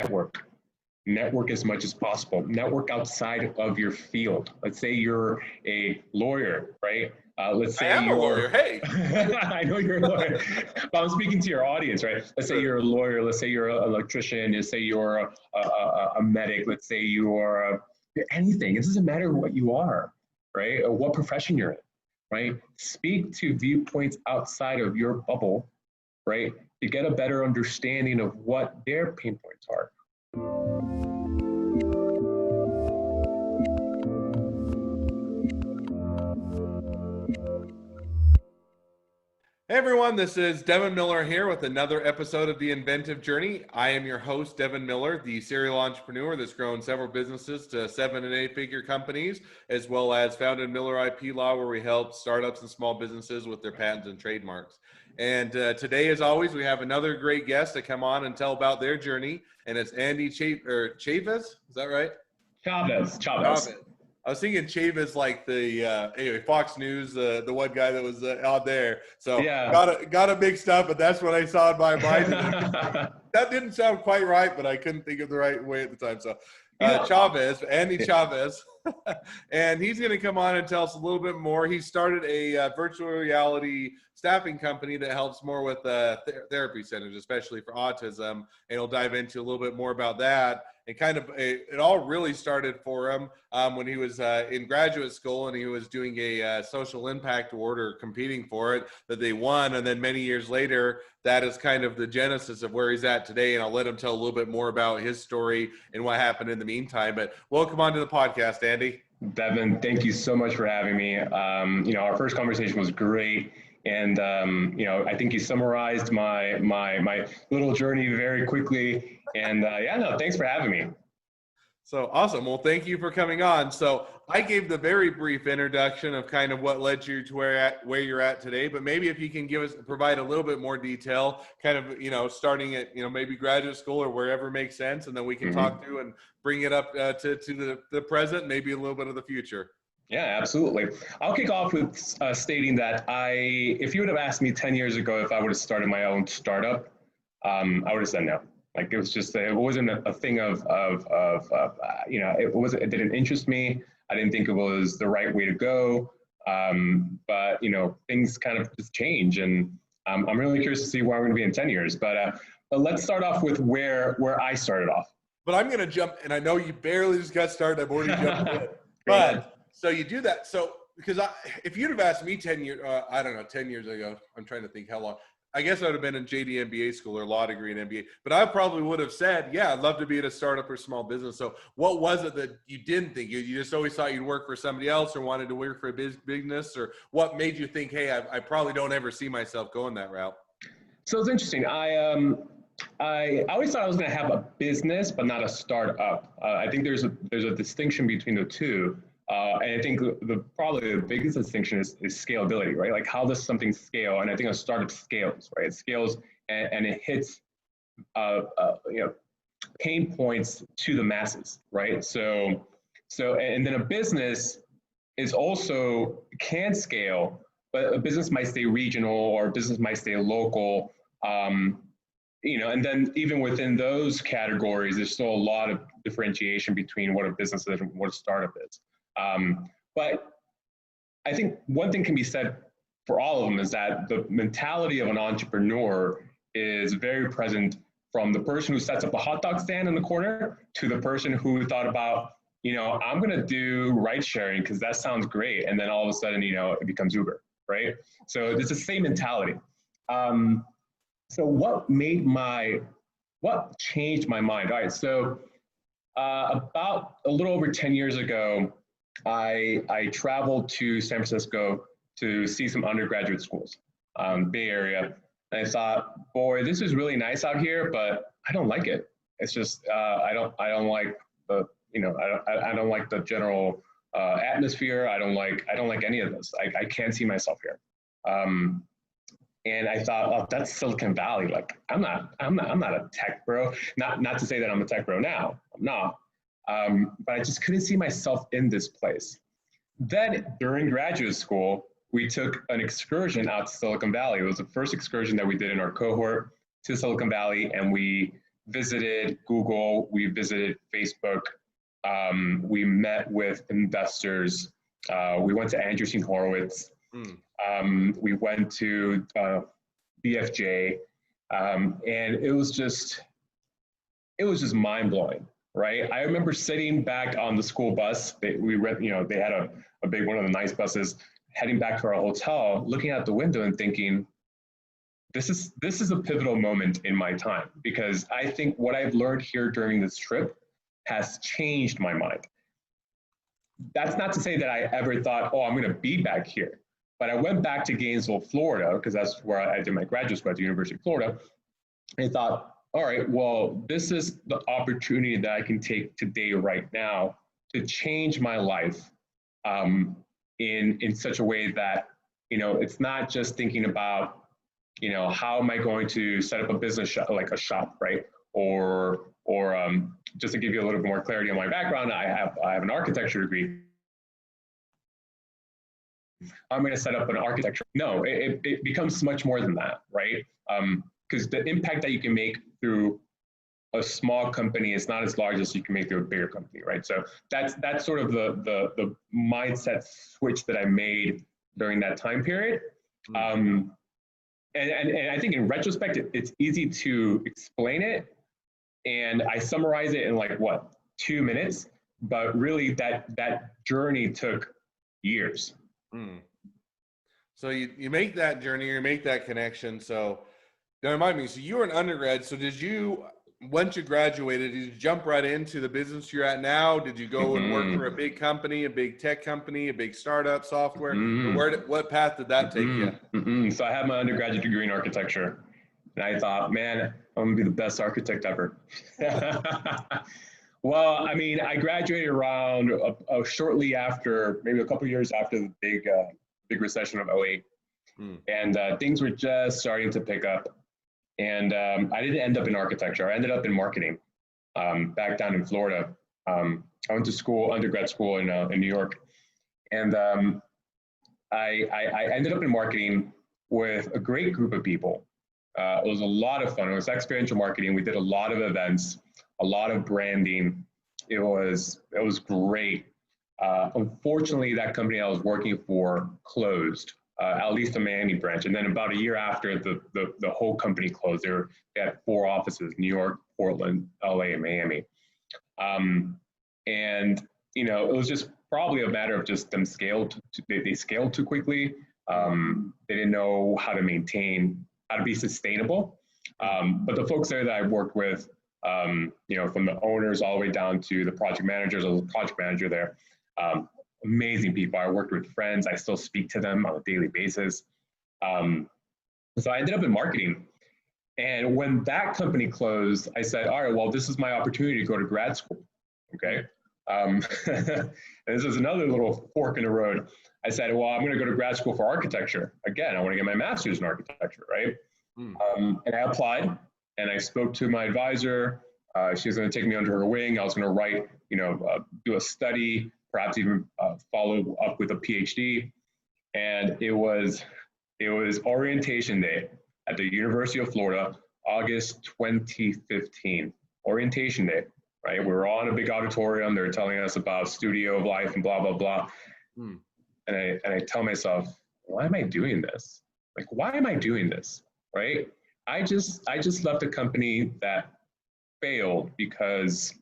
network. Network as much as possible. Network outside of your field. Let's say you're a lawyer, right? Let's say I am a lawyer. Hey, I know you're a lawyer, but I'm speaking to your audience, right? Let's say you're a lawyer. Let's say you're an electrician. Let's say you're a medic. Let's say you're anything. It doesn't matter what you are, right? Or what profession you're in, right? Speak to viewpoints outside of your bubble, right? To get a better understanding of what their pain points are. Hey everyone, this is Devin Miller here with another episode of the Inventive Journey. I am your host, Devin Miller, the serial entrepreneur that's grown several businesses to 7- and 8-figure companies, as well as founded Miller IP Law, where we help startups and small businesses with their patents and trademarks. And today, as always, we have another great guest to come on and tell about their journey, and it's Andy Chavez. Is that right? Chavez. I was thinking Chavez like the anyway Fox News, the one guy that was out there. So yeah, got a mixed up, but that's what I saw in my mind. That didn't sound quite right, but I couldn't think of the right way at the time. So Chavez, Andy Chavez, and he's going to come on and tell us a little bit more. He started a virtual reality staffing company that helps more with therapy centers, especially for autism, and he'll dive into a little bit more about that. And kind of it all really started for him when he was in graduate school and he was doing a social impact award or competing for it that they won. And then many years later, that is kind of the genesis of where he's at today. And I'll let him tell a little bit more about his story and what happened in the meantime. But welcome on to the podcast, Andy. Devin, thank you so much for having me. Our first conversation was great. And, I think you summarized my little journey very quickly. And thanks for having me. So awesome. Well, thank you for coming on. So I gave the very brief introduction of kind of what led you to where you're at today, but maybe if you can provide a little bit more detail, kind of, starting at, maybe graduate school or wherever makes sense. And then we can talk through and bring it up to the present, maybe a little bit of the future. Yeah, absolutely. I'll kick off with stating that if you would have asked me 10 years ago if I would have started my own startup, I would have said no. Like it was just, it wasn't a thing of it didn't interest me. I didn't think it was the right way to go. But things kind of just change, and I'm really curious to see where I'm going to be in 10 years. But let's start off with where I started off. But I'm going to jump, and I know you barely just got started. I've already jumped in. But so you do that. So because if you'd have asked me 10 years, 10 years ago, I'm trying to think how long. I guess I would have been in JD MBA school or law degree in MBA, but I probably would have said, yeah, I'd love to be at a startup or small business. So what was it that you didn't think? You just always thought you'd work for somebody else or wanted to work for a business, or what made you think, hey, I probably don't ever see myself going that route? So it's interesting. I always thought I was going to have a business, but not a startup. I think there's a distinction between the two. And I think probably the biggest distinction is scalability, right? Like how does something scale? And I think a startup scales, right? It scales and it hits, pain points to the masses, right? So, and then a business is also can scale, but a business might stay regional or a business might stay local. And then even within those categories, there's still a lot of differentiation between what a business is and what a startup is. But I think one thing can be said for all of them is that the mentality of an entrepreneur is very present from the person who sets up a hot dog stand in the corner to the person who thought about, I'm going to do ride sharing because that sounds great. And then all of a sudden, it becomes Uber, right? So it's the same mentality. So what changed my mind? All right. So about a little over 10 years ago, I traveled to San Francisco to see some undergraduate schools, Bay Area. And I thought, boy, this is really nice out here, but I don't like it. It's just, I don't like the, I don't like the general atmosphere. I don't like any of this. I can't see myself here. And I thought, oh, that's Silicon Valley. Like, I'm not a tech bro. Not to say that I'm a tech bro now. I'm not. But I just couldn't see myself in this place. Then during graduate school, we took an excursion out to Silicon Valley. It was the first excursion that we did in our cohort to Silicon Valley, and we visited Google, we visited Facebook, we met with investors, we went to Andreessen Horowitz, we went to BFJ, and it was just mind-blowing, right? I remember sitting back on the school bus. They had a big one of the nice buses, heading back to our hotel, looking out the window and thinking, this is a pivotal moment in my time, because I think what I've learned here during this trip has changed my mind. That's not to say that I ever thought, oh, I'm going to be back here. But I went back to Gainesville, Florida, because that's where I did my graduate school at the University of Florida, and thought, all right, well, this is the opportunity that I can take today, right now, to change my life in such a way that, it's not just thinking about, how am I going to set up a business like a shop, right? Or just to give you a little bit more clarity on my background, I have an architecture degree. I'm going to set up an architecture. No, it becomes much more than that, right? Because the impact that you can make through a small company is not as large as you can make through a bigger company, right? So that's sort of the mindset switch that I made during that time period. And I think in retrospect, it's easy to explain it, and I summarize it in like 2 minutes, but really that journey took years. So you make that journey, you make that connection. So now remind me, so you were an undergrad. So once you graduated, did you jump right into the business you're at now? Did you go and work for a big company, a big tech company, a big startup software? What path did that take you? So I had my undergraduate degree in architecture, and I thought, man, I'm gonna be the best architect ever. Well, I mean, I graduated around shortly after, maybe a couple of years after the big recession of 08. And things were just starting to pick up. And I didn't end up in architecture. I ended up in marketing back down in Florida. I went to school, undergrad school in New York. And I ended up in marketing with a great group of people. It was a lot of fun. It was experiential marketing. We did a lot of events, a lot of branding. It was great. Unfortunately, that company I was working for closed, at least the Miami branch. And then about a year after, the whole company closed. They had 4 offices: New York, Portland, LA, and Miami. And it was just probably a matter of just them they scaled too quickly. They didn't know how to be sustainable. But the folks there that I worked with, from the owners all the way down to the project managers, I was a project manager there. Amazing people. I worked with friends. I still speak to them on a daily basis. So I ended up in marketing. And when that company closed, I said, all right, well, this is my opportunity to go to grad school. Okay. And this is another little fork in the road. I said, well, I'm going to go to grad school for architecture. Again, I want to get my master's in architecture, right? And I applied, and I spoke to my advisor. She was going to take me under her wing. I was going to write, do a study, perhaps even follow up with a PhD. And it was orientation day at the University of Florida, August 2015. Orientation day, right? We were all in a big auditorium. They were telling us about studio of life and blah, blah, blah. And I tell myself, why am I doing this? Like, why am I doing this, right? I just left a company that failed because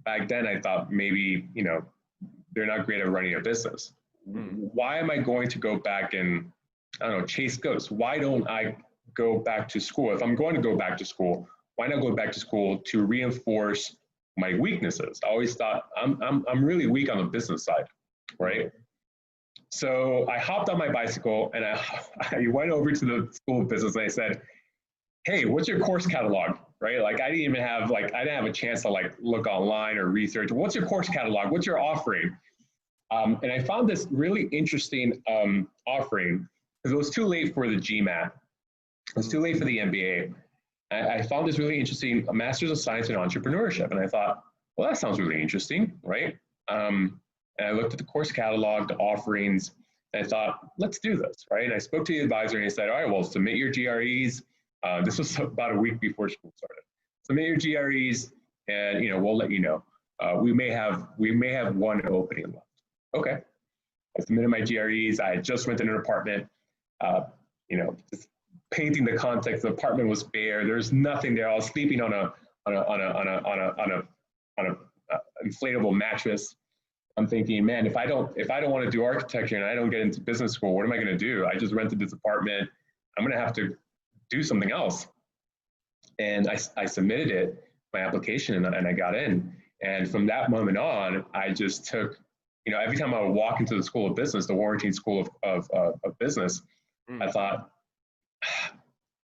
back then I thought maybe, they're not great at running a business. Why am I going to go back and, chase ghosts? Why don't I go back to school? If I'm going to go back to school, why not go back to school to reinforce my weaknesses? I always thought I'm really weak on the business side, right? So I hopped on my bicycle and I went over to the school of business and I said, hey, what's your course catalog, right? Like I didn't have a chance to look online or research. What's your course catalog? What's your offering? And I found this really interesting offering because it was too late for the GMAT. It was too late for the MBA. I found this really interesting, a Master's of Science in Entrepreneurship. And I thought, well, that sounds really interesting, right? And I looked at the course catalog, the offerings, and I thought, let's do this, right? And I spoke to the advisor and he said, all right, well, submit your GREs. This was about a week before school started. submit your GREs, and we'll let you know. We may have one opening left. Okay. I submitted my GREs. I had just rented an apartment. Just painting the context. The apartment was bare. There's nothing there. I was sleeping on a inflatable mattress. I'm thinking, man, if I don't want to do architecture and I don't get into business school, what am I going to do? I just rented this apartment. I'm going to have to do something else. And I submitted it, my application, and I got in. And from that moment on, I just took, every time I would walk into the School of Business, the Warrington School of Business, I thought,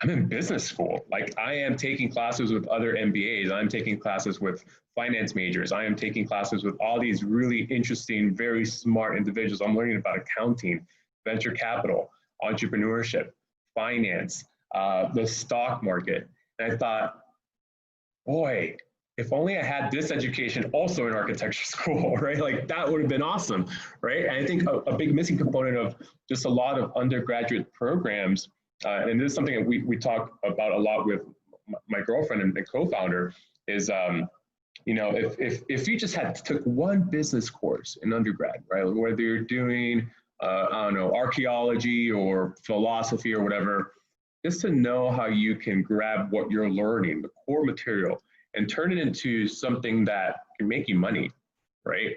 I'm in business school. Like, I am taking classes with other MBAs. I'm taking classes with finance majors. I am taking classes with all these really interesting, very smart individuals. I'm learning about accounting, venture capital, entrepreneurship, finance, the stock market. And I thought, boy, if only I had this education also in architecture school, right? Like, that would have been awesome, right? And I think a big missing component of just a lot of undergraduate programs, and this is something that we talk about a lot with my girlfriend and the co-founder, is if you just took one business course in undergrad, right? Whether you're doing archaeology or philosophy or whatever, just to know how you can grab what you're learning, the core material, and turn it into something that can make you money, right?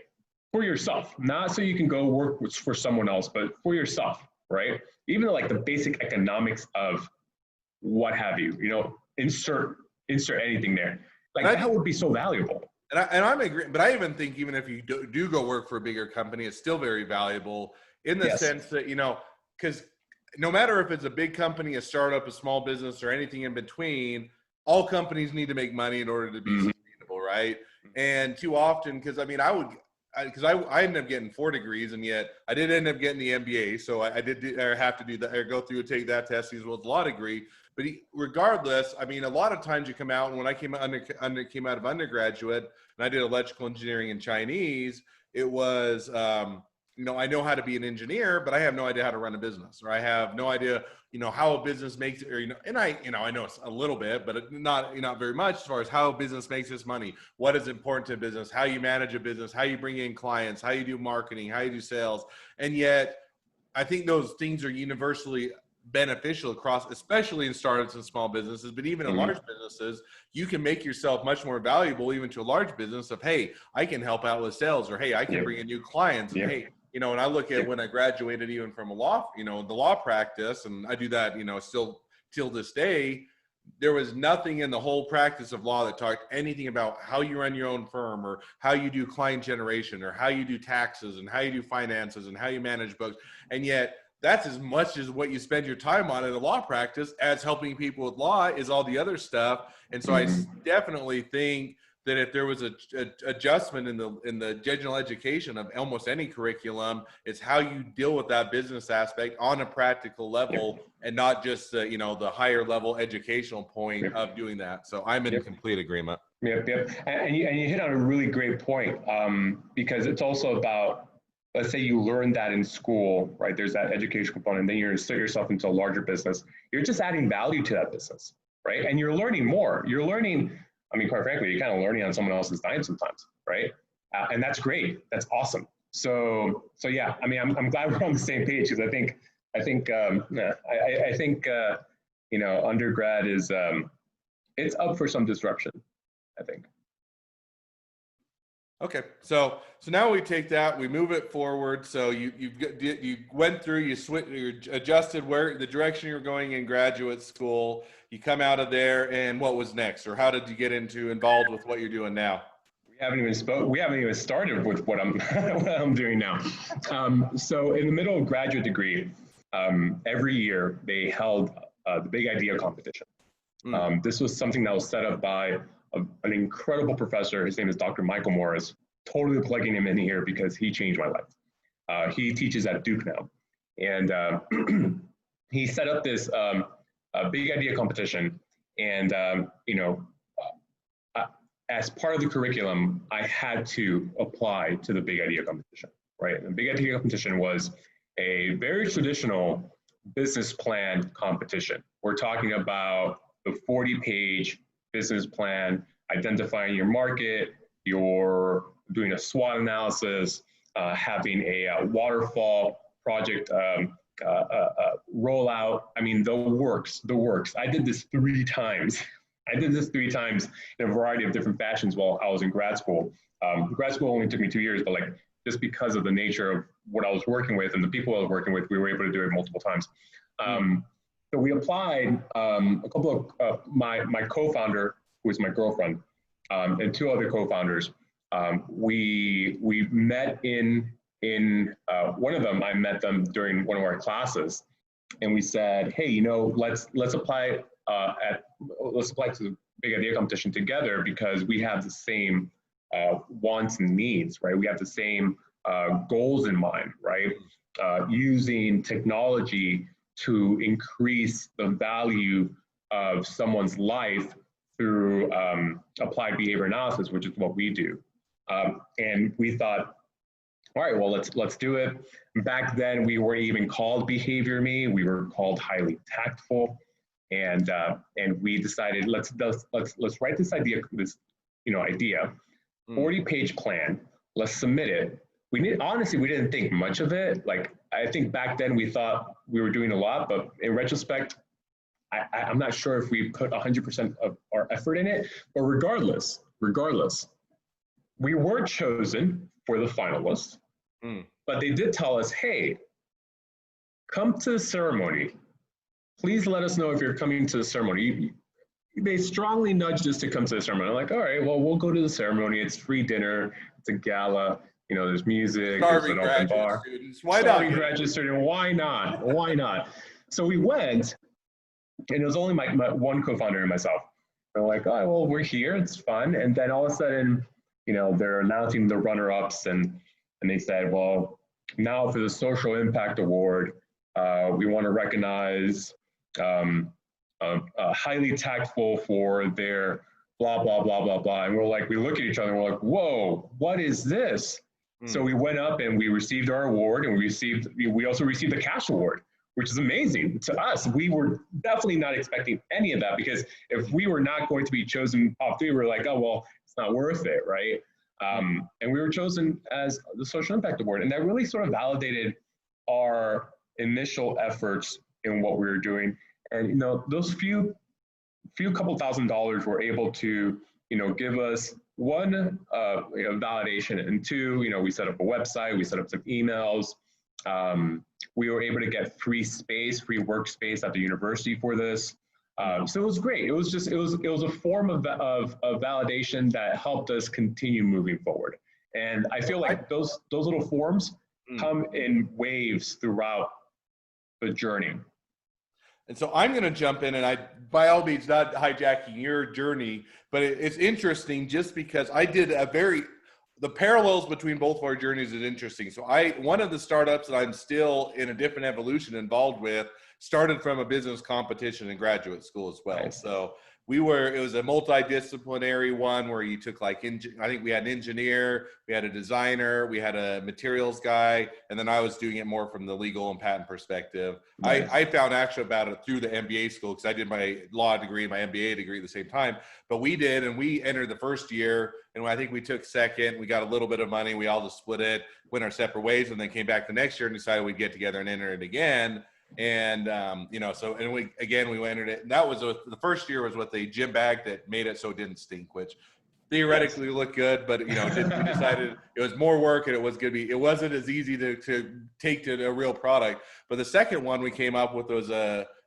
For yourself, not so you can go work for someone else, but for yourself, right? Even like the basic economics of what have you, insert anything there. Like, that would be so valuable. And I'm agreeing, but I even think even if you do go work for a bigger company, it's still very valuable in the sense that, because no matter if it's a big company, a startup, a small business, or anything in between, all companies need to make money in order to be sustainable, right? And too often, because I ended up getting 4 degrees, and yet I did end up getting the MBA, so I did have to do that, or go through and take that test as well as law degree. But regardless, a lot of times you come out, and when I came out of undergraduate and I did electrical engineering and Chinese, it was, I know how to be an engineer, but I have no idea how to run a business, or I have no idea, how a business makes it, or, and I know a little bit, but not very much as far as how a business makes its money, what is important to business, how you manage a business, how you bring in clients, how you do marketing, how you do sales. And yet I think those things are universally beneficial across, especially in startups and small businesses, but even in large businesses, you can make yourself much more valuable even to a large business of, hey, I can help out with sales, or hey, I can bring in new clients. And hey, and I look at when I graduated even from a law, the law practice, and I do that, still till this day, there was nothing in the whole practice of law that talked anything about how you run your own firm, or how you do client generation, or how you do taxes, and how you do finances, and how you manage books. And yet that's as much as what you spend your time on in a law practice as helping people with law is all the other stuff. And so I definitely think that if there was a adjustment in the general education of almost any curriculum, it's how you deal with that business aspect on a practical level, and not just the higher level educational point of doing that. So I'm in complete agreement. Yep. And you hit on a really great point, because it's also about, let's say you learn that in school, right? There's that education component, then you insert yourself into a larger business. You're just adding value to that business, right? And you're learning more. You're learning, quite frankly, you're kind of learning on someone else's dime sometimes, right? And that's great. That's awesome. So yeah, I'm glad we're on the same page, because I think undergrad is, it's up for some disruption, I think. Okay, so now we take that, we move it forward. So you went through, you adjusted where the direction you're going in graduate school. You come out of there, and what was next, or how did you get involved with what you're doing now? We haven't even started with what I'm doing now. So in the middle of graduate degree, every year they held the Big Idea competition. This was something that was set up by an incredible professor. His name is Dr. Michael Morris. Totally plugging him in here because he changed my life. He teaches at Duke now. And he set up this Big Idea competition. And, as part of the curriculum, I had to apply to the Big Idea competition, right? And the Big Idea competition was a very traditional business plan competition. We're talking about the 40-page business plan, identifying your market, you're doing a SWOT analysis, having a waterfall project rollout. I mean, the works. I did this 3 times. I did this 3 times in a variety of different fashions while I was in grad school. Grad school only took me 2 years, but like just because of the nature of what I was working with and the people I was working with, we were able to do it multiple times. So we applied. A couple of my co-founder, who is my girlfriend, and 2 other co-founders. We met in one of them. I met them during one of our classes, and we said, hey, you know, let's apply to the big idea competition together, because we have the same wants and needs, right? We have the same goals in mind, right? Using technology to increase the value of someone's life through applied behavior analysis, which is what we do. And we thought, all right, well, let's do it. Back then, we weren't even called Behavior Me. We were called Highly Tactful. And we decided let's write this idea, 40-page plan. Let's submit it. Honestly, we didn't think much of it. Like, I think back then we thought we were doing a lot, but in retrospect, I'm not sure if we put 100% of our effort in it. But regardless, we weren't chosen for the finalists. But they did tell us, hey, come to the ceremony. Please let us know if you're coming to the ceremony. They strongly nudged us to come to the ceremony. I'm like, all right, well, we'll go to the ceremony. It's free dinner. It's a gala. You know, there's music. Starving there's an open bar. Students. Why not? Graduate student. Why not? Why not? So we went, and it was only my one co-founder and myself. We're like, oh, well, we're here. It's fun. And then all of a sudden, you know, they're announcing the runner-ups, and they said, well, now for the Social Impact Award, we want to recognize Highly Tactful for their blah, blah, blah, blah, blah. And we look at each other and we're like, whoa, what is this? So we went up and we received our award, and we also received a cash award, which is amazing to us. We were definitely not expecting any of that, because if we were not going to be chosen top 3, we were like, oh, well, it's not worth it, right? And we were chosen as the Social Impact Award. And that really sort of validated our initial efforts in what we were doing. And, you know, those few couple $1,000s were able to, you know, give us one, validation, and 2, you know, we set up a website, we set up some emails. We were able to get free workspace at the university for this. So it was great. It was a form of validation that helped us continue moving forward. And I feel like those little forms come in waves throughout the journey. And so I'm going to jump in, and by all means, not hijacking your journey, but it's interesting just because I did the parallels between both of our journeys is interesting. So one of the startups that I'm still in a different evolution involved with started from a business competition in graduate school as well. Nice. So it was a multidisciplinary one where you took I think we had an engineer, we had a designer, we had a materials guy, and then I was doing it more from the legal and patent perspective. Nice. I found actually about it through the MBA school, because I did my law degree and my MBA degree at the same time. But we entered the first year, and I think we took second. We got a little bit of money. We all just split it, went our separate ways, and then came back the next year and decided we'd get together and enter it again. And, we entered it. And that was the first year was with a gym bag that made it so it didn't stink, which theoretically looked good, but, we decided it was more work, and it wasn't as easy to take to a real product. But the second one we came up with was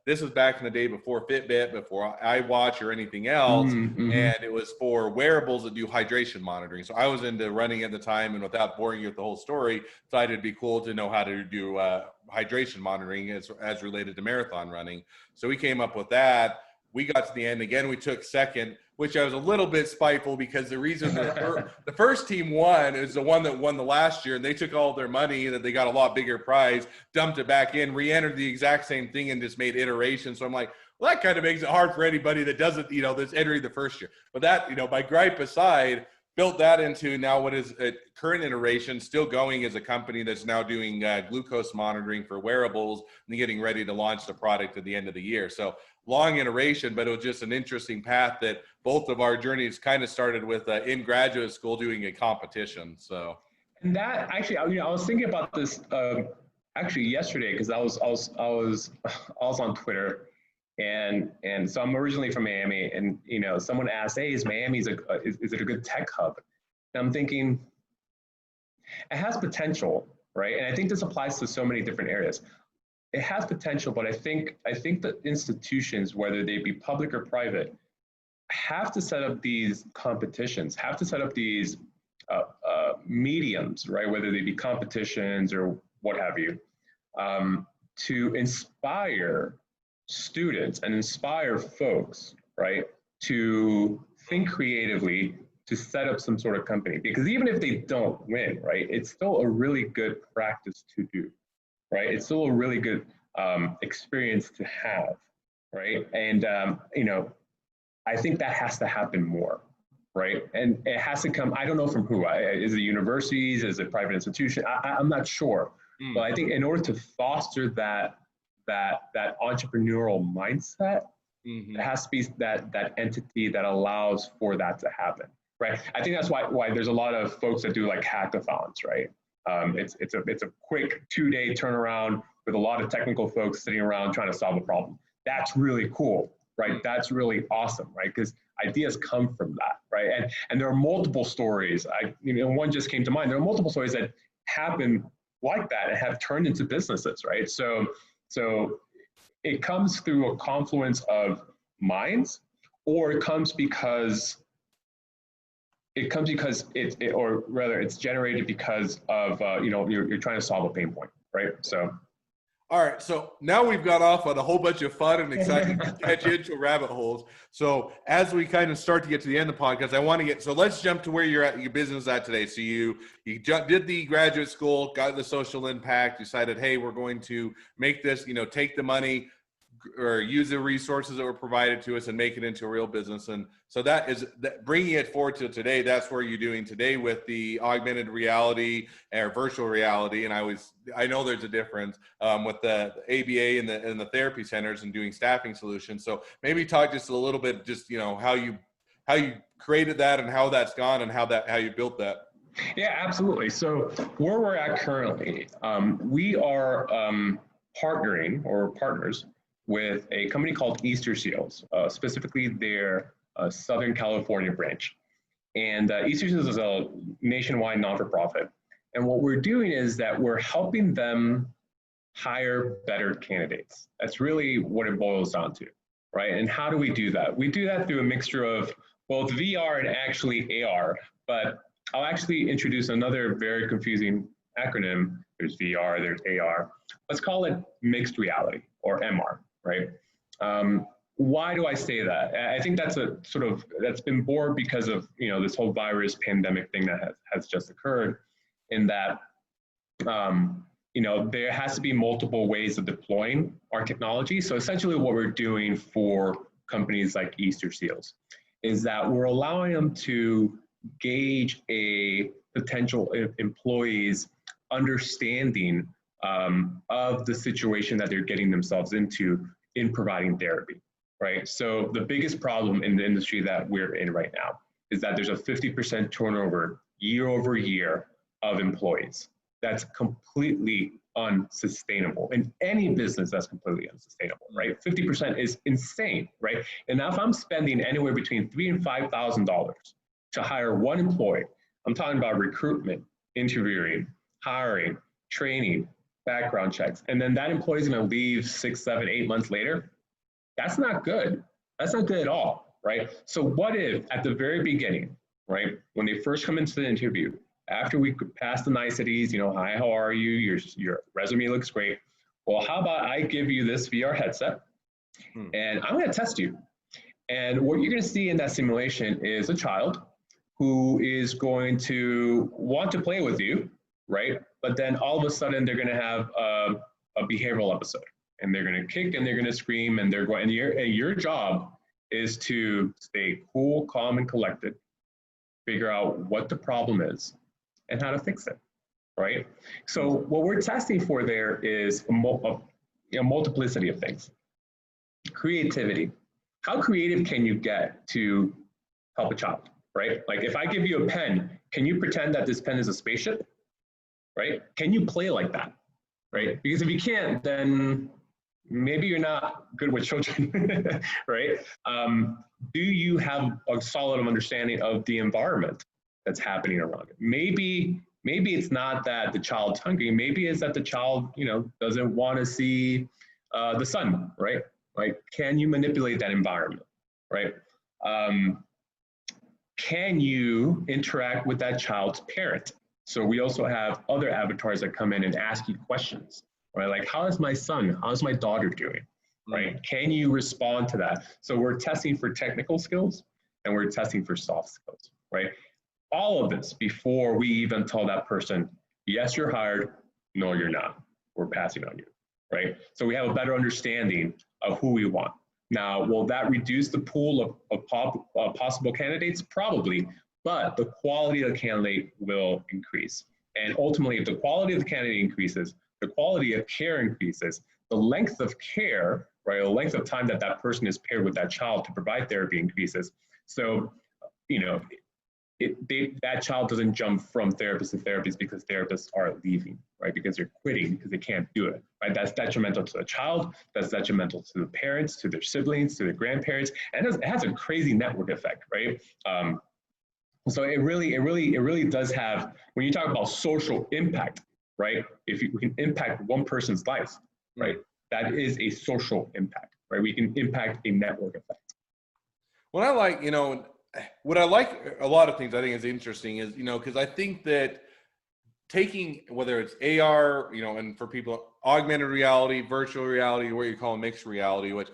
this was back in the day before Fitbit, before iWatch or anything else. Mm-hmm. And it was for wearables that do hydration monitoring. So I was into running at the time, and without boring you with the whole story, thought it'd be cool to know how to do hydration monitoring as related to marathon running. So we came up with that. We got to the end again. We took second, which I was a little bit spiteful, because the reason the first team won is the one that won the last year, and they took all their money that they got a lot bigger prize, dumped it back in, re-entered the exact same thing, and just made iterations. So I'm like, well, that kind of makes it hard for anybody that doesn't, that's entering the first year. But that, my gripe aside, built that into now what is a current iteration, still going as a company that's now doing glucose monitoring for wearables and getting ready to launch the product at the end of the year. So long iteration, but it was just an interesting path that both of our journeys kind of started with in graduate school doing a competition. So, and that actually, I was thinking about this actually yesterday because I was on Twitter, and so I'm originally from Miami, and someone asked, "Hey, is Miami is it a good tech hub?" And I'm thinking, it has potential, right? And I think this applies to so many different areas. It has potential, but I think that institutions, whether they be public or private, have to set up these competitions, have to set up these mediums, right? Whether they be competitions or what have you, to inspire students and inspire folks, right, to think creatively, to set up some sort of company. Because even if they don't win, right, it's still a really good practice to do, right? It's still a really good experience to have, right? And I think that has to happen more, right? And it has to come, I don't know from who, is it universities, is it private institution? I'm not sure. But I think in order to foster that entrepreneurial mindset, it has to be that entity that allows for that to happen, right? I think that's why there's a lot of folks that do like hackathons, right? It's a quick 2-day turnaround with a lot of technical folks sitting around trying to solve a problem. That's really cool, right? That's really awesome, right? Because ideas come from that, right? And there are multiple stories. One just came to mind. There are multiple stories that happen like that and have turned into businesses, right? So it comes through a confluence of minds, or it comes because or rather it's generated because of you're trying to solve a pain point, right? So all right, so now we've got off on a whole bunch of fun and exciting catch into rabbit holes. So as we kind of start to get to the end of the podcast, I want to let's jump to where you're at, your business at today. So you did the graduate school, got the social impact, decided, hey, we're going to make this, take the money or use the resources that were provided to us and make it into a real business. And so bringing it forward to today, that's where you're doing today with the augmented reality or virtual reality. And I know there's a difference with the ABA and the therapy centers and doing staffing solutions. So maybe talk just a little bit, just, how you created that and how that's gone and how you built that. Yeah, absolutely. So where we're at currently, we are partnering or partners with a company called Easter Seals, specifically their Southern California branch. And Easter Seals is a nationwide non-for-profit. And what we're doing is that we're helping them hire better candidates. That's really what it boils down to, right? And how do we do that? We do that through a mixture of both VR and actually AR, but I'll actually introduce another very confusing acronym. There's VR, there's AR. Let's call it mixed reality or MR. Right? Why do I say that? I think that's been born because of this whole virus pandemic thing that has just occurred, in that there has to be multiple ways of deploying our technology. So essentially, what we're doing for companies like Easter Seals is that we're allowing them to gauge a potential employee's understanding of the situation that they're getting themselves into in providing therapy, right? So the biggest problem in the industry that we're in right now is that there's a 50% turnover year over year of employees. That's completely unsustainable. In any business, that's completely unsustainable, right? 50% is insane, right? And now if I'm spending anywhere between $3,000 and $5,000 to hire one employee, I'm talking about recruitment, interviewing, hiring, training, background checks, and then that employee is going to leave 6, 7, 8 months later. That's not good. That's not good at all, right? So what if at the very beginning, right, when they first come into the interview, after we pass the niceties, hi, how are you? Your resume looks great. Well, how about I give you this VR headset and I'm going to test you. And what you're going to see in that simulation is a child who is going to want to play with you, right? But then all of a sudden they're going to have a behavioral episode, and they're going to kick and they're going to scream, and your job is to stay cool, calm, and collected, figure out what the problem is and how to fix it, right? So what we're testing for there is a multiplicity of things. creativity. How creative can you get to help a child, right? Like if I give you a pen, can you pretend that this pen is a spaceship, right? Can you play like that, right? Because if you can't, then maybe you're not good with children, right? Do you have a solid understanding of the environment that's happening around it? Maybe it's not that the child's hungry. Maybe it's that the child, doesn't want to see the sun, right? Like, can you manipulate that environment, right? Can you interact with that child's parent? So we also have other avatars that come in and ask you questions, right? Like, how is my son, how's my daughter doing, right? Can you respond to that? So we're testing for technical skills and we're testing for soft skills, right? All of this before we even tell that person, yes, you're hired, no, you're not. We're passing on you, right? So we have a better understanding of who we want. Now, will that reduce the pool of possible candidates? Probably, but the quality of the candidate will increase. And ultimately, if the quality of the candidate increases, the quality of care increases, the length of care, right, the length of time that that person is paired with that child to provide therapy increases. So, that child doesn't jump from therapist to therapist because therapists are leaving, right? Because they're quitting because they can't do it, right? That's detrimental to the child. That's detrimental to the parents, to their siblings, to their grandparents, and it has a crazy network effect, right? So it really does have. When you talk about social impact, right? If we can impact one person's life, right? That is a social impact, right? We can impact a network effect. What I like, what I like, a lot of things I think is interesting is, because I think that taking, whether it's AR, and for people, augmented reality, virtual reality, what you call mixed reality, which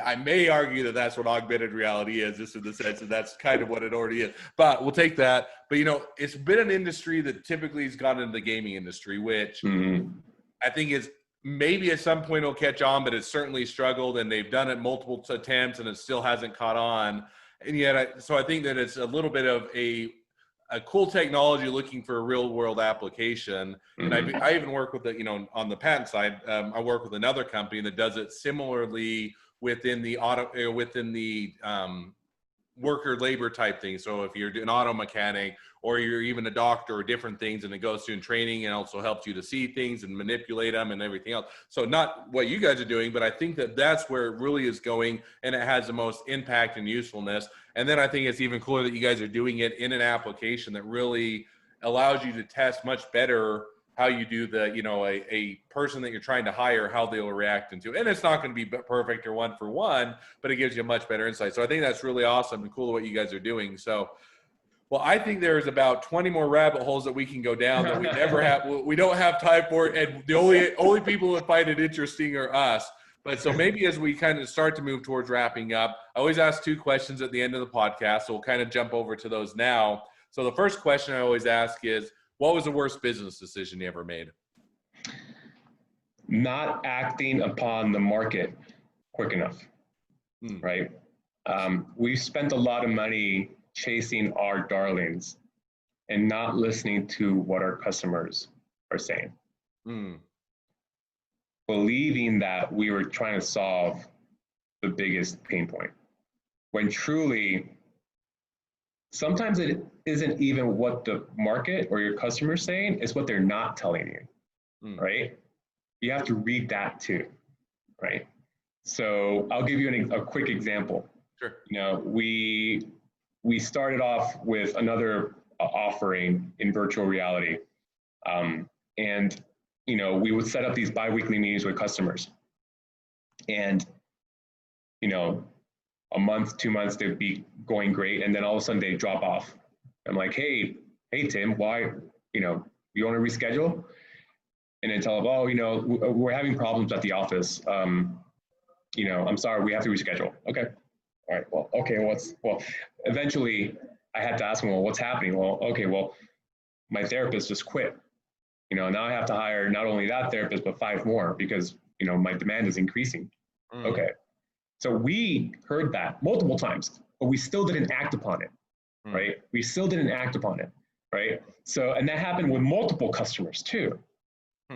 I may argue that that's what augmented reality is, just in the sense that that's kind of what it already is. But we'll take that. But, it's been an industry that typically has gone into the gaming industry, which I think is maybe at some point it'll catch on, but it's certainly struggled, and they've done it multiple attempts, and it still hasn't caught on. And yet, so I think that it's a little bit of a cool technology looking for a real world application. And I even work with on the patent side, I work with another company that does it similarly within the worker labor type thing. So if you're an auto mechanic or you're even a doctor or different things, and it goes through training and also helps you to see things and manipulate them and everything else. So not what you guys are doing, but I think that that's where it really is going, and it has the most impact and usefulness. And then I think it's even cooler that you guys are doing it in an application that really allows you to test much better how you do a person that you're trying to hire, how they'll react into. And it's not going to be perfect or one for one, but it gives you a much better insight. So I think that's really awesome and cool what you guys are doing. So, well, I think there's about 20 more rabbit holes that we can go down that we never have. We don't have time for it. And the only people who find it interesting are us. But so maybe as we kind of start to move towards wrapping up, I always ask 2 questions at the end of the podcast. So we'll kind of jump over to those now. So the first question I always ask is, what was the worst business decision you ever made? Not acting upon the market quick enough, right? We've spent a lot of money chasing our darlings and not listening to what our customers are saying. Believing that we were trying to solve the biggest pain point, when truly, sometimes it isn't even what the market or your customer's saying, it's what they're not telling you, right? You have to read that too, right? So I'll give you a quick example. Sure. We started off with another offering in virtual reality. And we would set up these bi-weekly meetings with customers. And, a month, 2 months, they'd be going great. And then all of a sudden they drop off. I'm like, hey, Tim, why, you want to reschedule? And then tell them, we're having problems at the office. I'm sorry, we have to reschedule. Okay. All right. Well, okay. Eventually I had to ask them, well, what's happening? Well, okay. Well, my therapist just quit. Now I have to hire not only that therapist, but 5 more because, my demand is increasing. Okay. So we heard that multiple times, but we still didn't act upon it, right? We still didn't act upon it, right? So, and that happened with multiple customers too,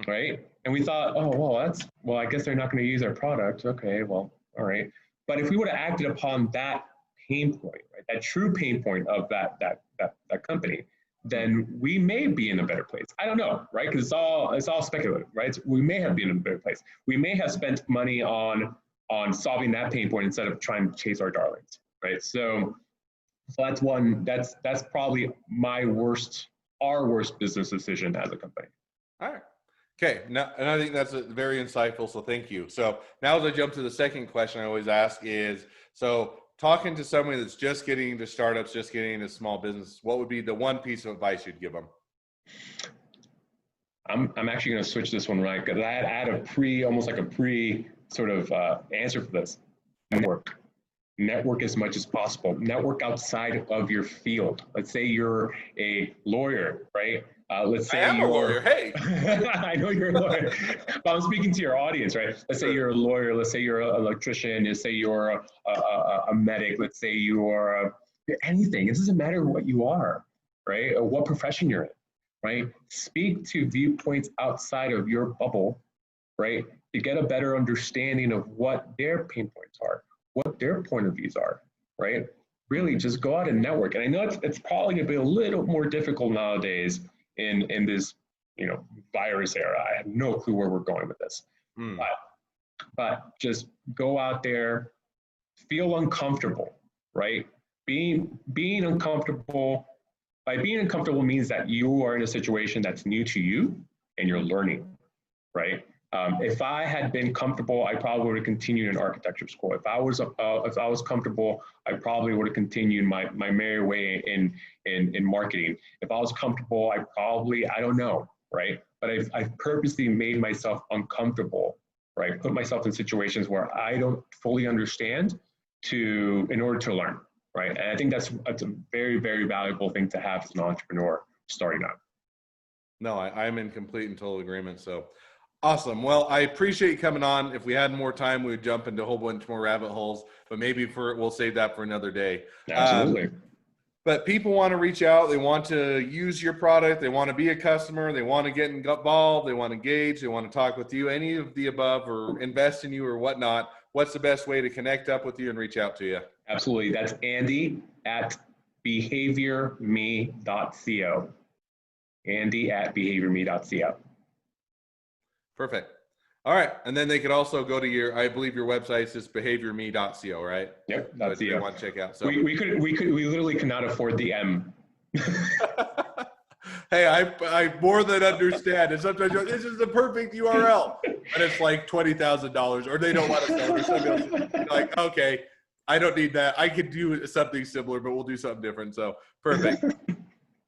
right? And we thought, I guess they're not going to use our product. Okay, well, All right. But if we would have acted upon that pain point, right, that true pain point of that company, then we may be in a better place. I don't know, right? Because it's all speculative, right? So we may have been in a better place. We may have spent money on solving that pain point instead of trying to chase our darlings, right? So that's one. That's probably our worst business decision as a company. All right. Okay. Now, and I think that's very insightful. So thank you. So now as I jump to the second question I always ask is, so talking to somebody that's just getting into startups, just getting into small business, what would be the one piece of advice you'd give them? I'm actually going to switch this one, right? Because I had almost like a pre sort of answer for this. Network as much as possible. Network outside of your field. Let's say you're a lawyer, right? Let's say I am a lawyer. Hey, I know you're a lawyer, but I'm speaking to your audience, right? Let's say you're a lawyer. Let's say you're an electrician. Let's say you're a medic. Let's say you're anything. It doesn't matter what you are, right? Or what profession you're in, right? Speak to viewpoints outside of your bubble, right? To get a better understanding of what their pain points are, what their point of views are, right? Really just go out and network. And I know it's probably gonna be a little more difficult nowadays in this, virus era. I have no clue where we're going with this. But just go out there, feel uncomfortable, right? Being uncomfortable, by being uncomfortable means that you are in a situation that's new to you and you're learning, right? If I had been comfortable, I probably would have continued in architecture school. If I was comfortable, I probably would have continued my merry way in marketing. If I was comfortable, I don't know, right? But I've purposely made myself uncomfortable, right? Put myself in situations where I don't fully understand in order to learn, right? And I think that's a very, very valuable thing to have as an entrepreneur starting out. No, I'm in complete and total agreement. So awesome. Well, I appreciate you coming on. If we had more time, we would jump into a whole bunch more rabbit holes, but maybe we'll save that for another day. Absolutely. But people want to reach out. They want to use your product. They want to be a customer. They want to get involved. They want to engage. They want to talk with you, any of the above, or invest in you or whatnot. What's the best way to connect up with you and reach out to you? Absolutely. That's Andy at behaviorme.co. Andy at behaviorme.co. Perfect. All right. And then they could also go to I believe your website is behaviorme.co, right? Yep. That's the want to check out. So we literally cannot afford the M. Hey, I more than understand. And sometimes you're like, this is the perfect URL, and it's like $20,000, or they don't want to sell it, or something else. Like, okay, I don't need that. I could do something similar, but we'll do something different. So perfect.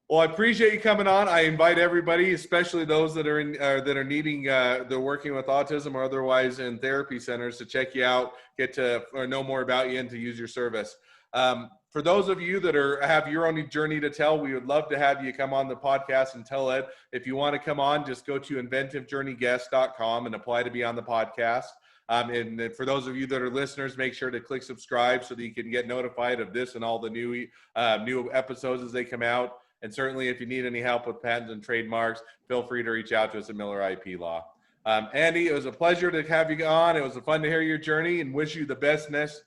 Well, I appreciate you coming on. I invite everybody, especially those that are needing, they're working with autism or otherwise in therapy centers, to check you out, get to know more about you, and to use your service. For those of you that have your own journey to tell, we would love to have you come on the podcast and tell it. If you want to come on, just go to inventivejourneyguest.com and apply to be on the podcast. And for those of you that are listeners, make sure to click subscribe so that you can get notified of this and all the new episodes as they come out. And certainly, if you need any help with patents and trademarks, feel free to reach out to us at Miller IP Law. Andy, it was a pleasure to have you on. It was fun to hear your journey, and wish you the best next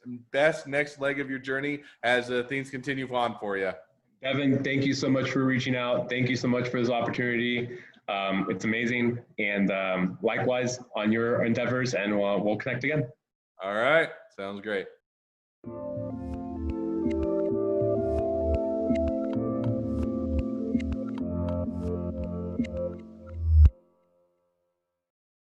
leg of your journey as things continue on for you. Evan, thank you so much for reaching out. Thank you so much for this opportunity. It's amazing. And likewise on your endeavors, and we'll connect again. All right. Sounds great.